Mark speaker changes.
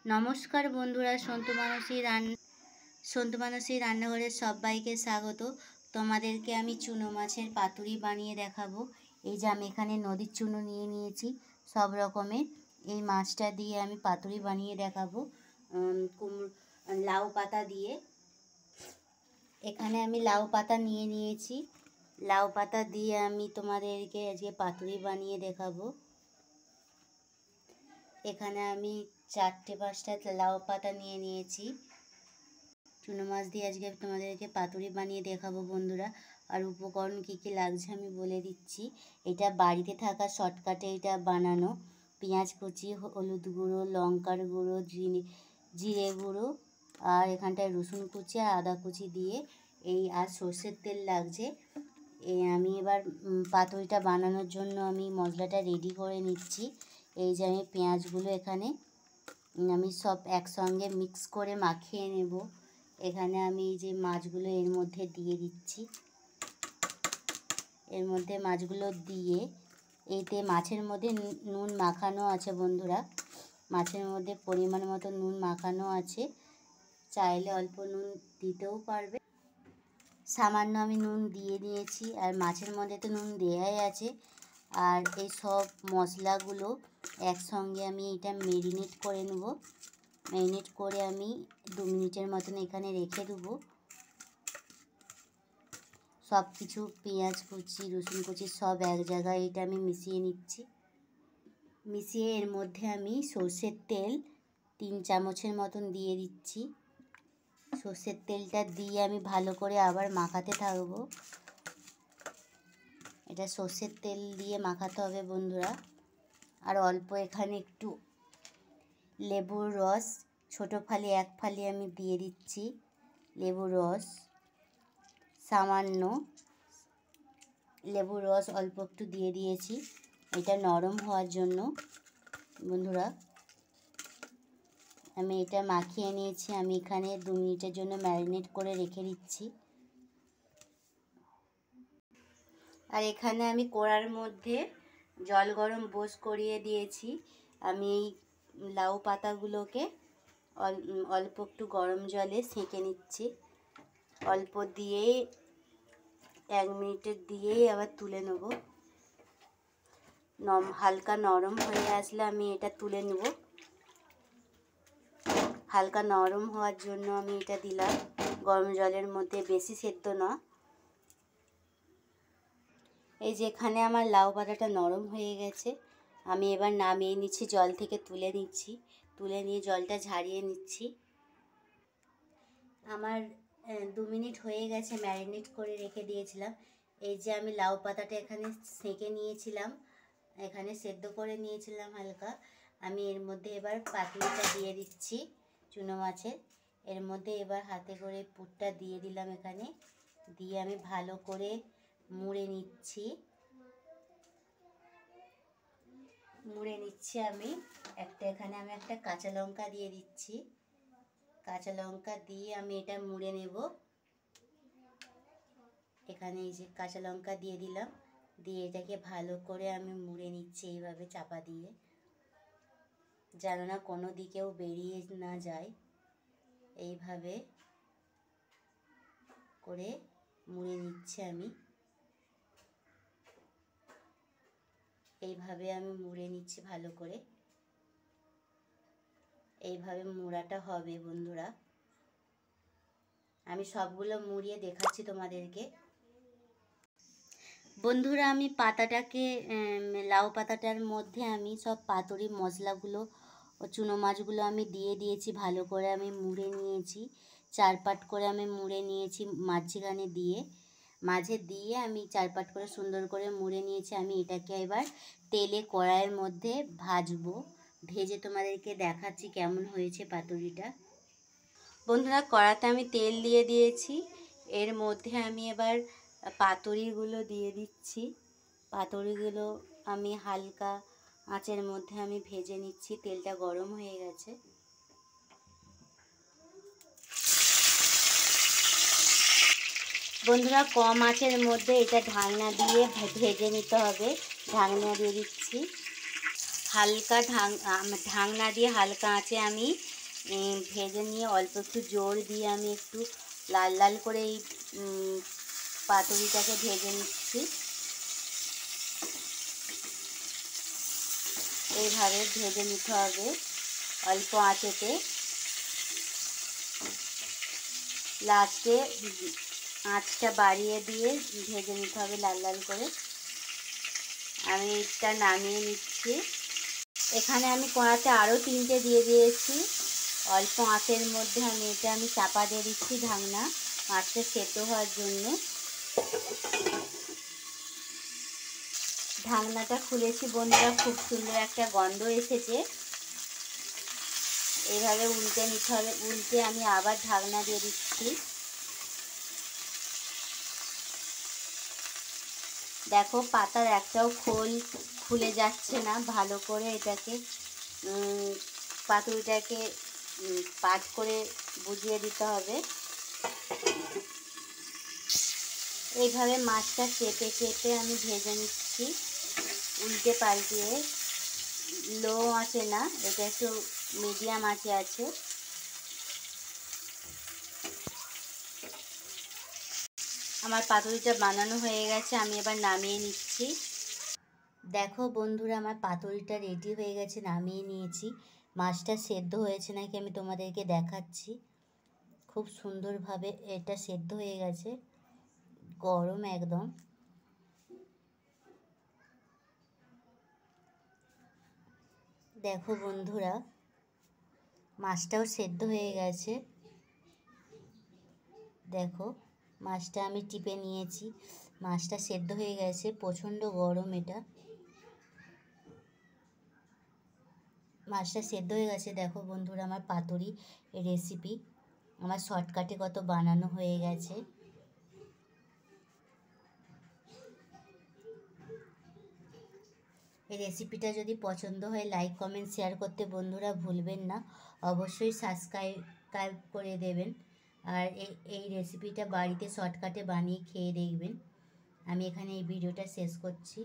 Speaker 1: নমস্কার বন্ধুরা, সন্তু মানসী রান্নাঘরের সবাইকে স্বাগত। তোমাদেরকে আমি চুনো মাছের পাতুরি বানিয়ে দেখাবো। এই যে আমি এখানে নদীর চুনো নিয়ে নিয়েছি সব রকমের। এই মাছটা দিয়ে আমি পাতুরি বানিয়ে দেখাবো লাউ পাতা দিয়ে। এখানে আমি লাউ পাতা নিয়ে নিয়েছি। লাউ পাতা দিয়ে আমি তোমাদেরকে আজকে পাতুরি বানিয়ে দেখাবো। এখানে আমি 4-5টা লাউ পাতা নিয়ে নিয়েছি। চুনো মাছ দিয়ে আজকে তোমাদেরকে পাতুরি বানিয়ে দেখাবো বন্ধুরা। আর উপকরণ কী কী লাগছে আমি বলে দিচ্ছি। এটা বাড়িতে থাকা শর্টকাটে এটা বানানো। পেঁয়াজ কুচি, হলুদ গুঁড়ো, লঙ্কার গুঁড়ো, জিরে গুঁড়ো, আর এখানটায় রসুন কুচি আর আদা কুচি দিয়ে আর সর্ষের তেল লাগছে। আমি এবার পাতুরিটা বানানোর জন্য আমি মশলাটা রেডি করে নিচ্ছি। এই যে আমি পেঁয়াজগুলো এখানে আমি সব একসঙ্গে মিক্স করে মাখিয়ে নেব। এখানে আমি এই যে মাছগুলো এর মধ্যে দিয়ে দিচ্ছি। এর মধ্যে মাছগুলো দিয়ে এতে মাছের মধ্যে নুন মাখানো আছে বন্ধুরা। মাছের মধ্যে পরিমাণ মতো নুন মাখানো আছে, চাইলে অল্প নুন দিতেও পারবে। সামান্য আমি নুন দিয়ে দিয়েছি, আর মাছের মধ্যে তো নুন দেওয়াই আছে। আর এই সব মশলাগুলো একসঙ্গে আমি এটা ম্যারিনেট করে নেব। ম্যারিনেট করে আমি 2 মিনিটের মতন এখানে রেখে দেবো। সব কিছু পেঁয়াজ কুচি, রসুন কুচি সব এক জায়গায় এটা আমি মিশিয়ে নিচ্ছি। মিশিয়ে এর মধ্যে আমি সর্ষের তেল 3 চামচের মতন দিয়ে দিচ্ছি। সর্ষের তেলটা দিয়ে আমি ভালো করে আবার মাখাতে থাকবো। এটা সর্ষের তেল দিয়ে মাখাতে হবে বন্ধুরা। আর অল্প এখানে একটু লেবুর রস, ছোটো ফালি 1 ফালি আমি দিয়ে দিচ্ছি লেবুর রস। সামান্য লেবুর রস অল্প একটু দিয়ে দিয়েছি, এটা নরম হওয়ার জন্য বন্ধুরা। আমি এটা মাখিয়ে নিয়েছি। আমি এখানে 2 মিনিটের জন্য ম্যারিনেট করে রেখে দিচ্ছি। আর এখানে আমি কড়ার মধ্যে জল গরম করিয়ে দিয়েছি। আমি এই লাউ পাতাগুলোকে অল্প একটু গরম জলে সেঁকে নিচ্ছি। অল্প দিয়েই 1 মিনিটের দিয়েই আবার তুলে নেব। হালকা নরম হয়ে আসলে আমি এটা তুলে নেব। হালকা নরম হওয়ার জন্য আমি এটা দিলাম গরম জলের মধ্যে, বেশি সেদ্ধ না। এই যে এখানে আমার লাউ পাতাটা নরম হয়ে গেছে। আমি এবার নামিয়ে নিচ্ছি, জল থেকে তুলে নিচ্ছি। তুলে নিয়ে জলটা ঝারিয়ে নিচ্ছি। আমার 2 মিনিট হয়ে গেছে, ম্যারিনেট করে রেখে দিয়েছিলাম। এই যে আমি লাউ পাতাটা এখানে সেঁকে নিয়েছিলাম, এখানে সেদ্ধ করে নিয়েছিলাম হালকা। আমি এর মধ্যে এবার পাতুরিটা দিয়ে দিচ্ছি চুনো মাছের। এর মধ্যে এবার হাতে করে পুরটা দিয়ে দিলাম এখানে। দিয়ে আমি ভালো করে মুড়ে নিচ্ছি। আমি এখানে আমি একটা কাঁচা লঙ্কা দিয়ে দিচ্ছি। কাঁচা লঙ্কা দিয়ে আমি এটা মুড়ে নেব। এখানে এই যে কাঁচা লঙ্কা দিয়ে দিলাম, দিয়ে এটাকে ভালো করে আমি মুড়ে নিচ্ছি এইভাবে চাপা দিয়ে, যেন না কোনো দিকেও বেরিয়ে না যায়। এইভাবে করে মুড়ে নিচ্ছি আমি। এইভাবে আমি মুড়ে নিচ্ছি ভালো করে। এইভাবে মুড়াটা হবে বন্ধুরা। আমি সবগুলো মুড়িয়ে দেখাচ্ছি তোমাদেরকে। বন্ধুরা আমি পাতাটাকে লাউ পাতাটার মধ্যে আমি সব পাতুরি মশলাগুলো ও চুনো মাছগুলো আমি দিয়ে দিয়েছি। ভালো করে আমি মুড়ে নিয়েছি, 4 পাট করে আমি মুড়ে নিয়েছি। মাঝে দিয়ে আমি 4 পাট করে সুন্দর করে মুড়ে নিয়েছি। আমি এটাকে এবার তেলে কড়াইয়ের মধ্যে ভাজবো। ভেজে তোমাদেরকে দেখাচ্ছি কেমন হয়েছে পাতুরিটা। বন্ধুরা কড়াতে আমি তেল দিয়ে দিয়েছি। এর মধ্যে আমি এবার পাতুরিগুলো দিয়ে দিচ্ছি। পাতুরিগুলো আমি হালকা আঁচের মধ্যে আমি ভেজে নিচ্ছি। তেলটা গরম হয়ে গেছে। বন্ধুরা কম আঁচের মধ্যে এটা ঢাকনা দিয়ে ভেজে নিতে হবে। ঢাকনা দিয়ে দিচ্ছি। ঢাকনা দিয়ে হালকা আঁচে আমি ভেজে নিয়ে অল্প একটু জোর দিয়ে আমি একটু লাল লাল করে এই পাতুরিটাকে ভেজে নিচ্ছি। এইভাবে ভেজে নিতে হবে অল্প আঁচেতে। লাস্টে আঁচটা বাড়িয়ে দিয়ে ভেজে নিতে হবে লাল লাল করে। আমি এটা নামিয়ে নিচ্ছি। এখানে আমি কড়াতে আরও 3টে দিয়ে দিয়েছি। অল্প আঁচের মধ্যে আমি চাপা দিয়ে দিচ্ছি ঢাকনা, মাছটা সেদ্ধ হওয়ার জন্য। ঢাকনাটা খুলেছি বন্ধুরা, খুব সুন্দর একটা গন্ধ এসেছে। এইভাবে উল্টে নিতে হবে। উল্টে আমি আবার ঢাকনা দিয়ে দিচ্ছি। দেখো পাতার একটাও খোল খুলে যাচ্ছে না। ভালো করে এটাকে পাতুরিটাকে পাট করে বুঝিয়ে দিতে হবে। এইভাবে মাছটা চেপে চেপে আমি ভেজে নিচ্ছি উল্টে পাল্টিয়ে। লো আঁচে না, এটা একটু মিডিয়াম আঁচে আছে। আমার পাতুরিটা বানানো হয়ে গেছে, আমি এবার নামিয়ে নিচ্ছি। দেখো বন্ধুরা, আমার পাতুরিটা রেডি হয়ে গেছে, নামিয়ে নিয়েছি। মাছটা সেদ্ধ হয়েছে নাকি আমি তোমাদেরকে দেখাচ্ছি। খুব সুন্দরভাবে এটা সেদ্ধ হয়ে গেছে, গরম একদম। দেখো বন্ধুরা, মাছটাও সেদ্ধ হয়ে গেছে। দেখো মাছটা আমি টিপে নিয়েছি, মাছটা সেদ্ধ হয়ে গেছে। প্রচণ্ড গরম এটা। মাছটা সেদ্ধ হয়ে গেছে। দেখো বন্ধুরা, আমার পাতুরি রেসিপি আমার শর্টকাটে কত বানানো হয়ে গেছে। এই রেসিপিটা যদি পছন্দ হয় লাইক কমেন্ট শেয়ার করতে বন্ধুরা ভুলবেন না। অবশ্যই সাবস্ক্রাইব করে দেবেন। আর এই রেসিপিটা বাড়িতে শর্টকাটে বানিয়ে খেয়ে দেখবেন। আমি এখানে এই ভিডিওটা শেষ করছি।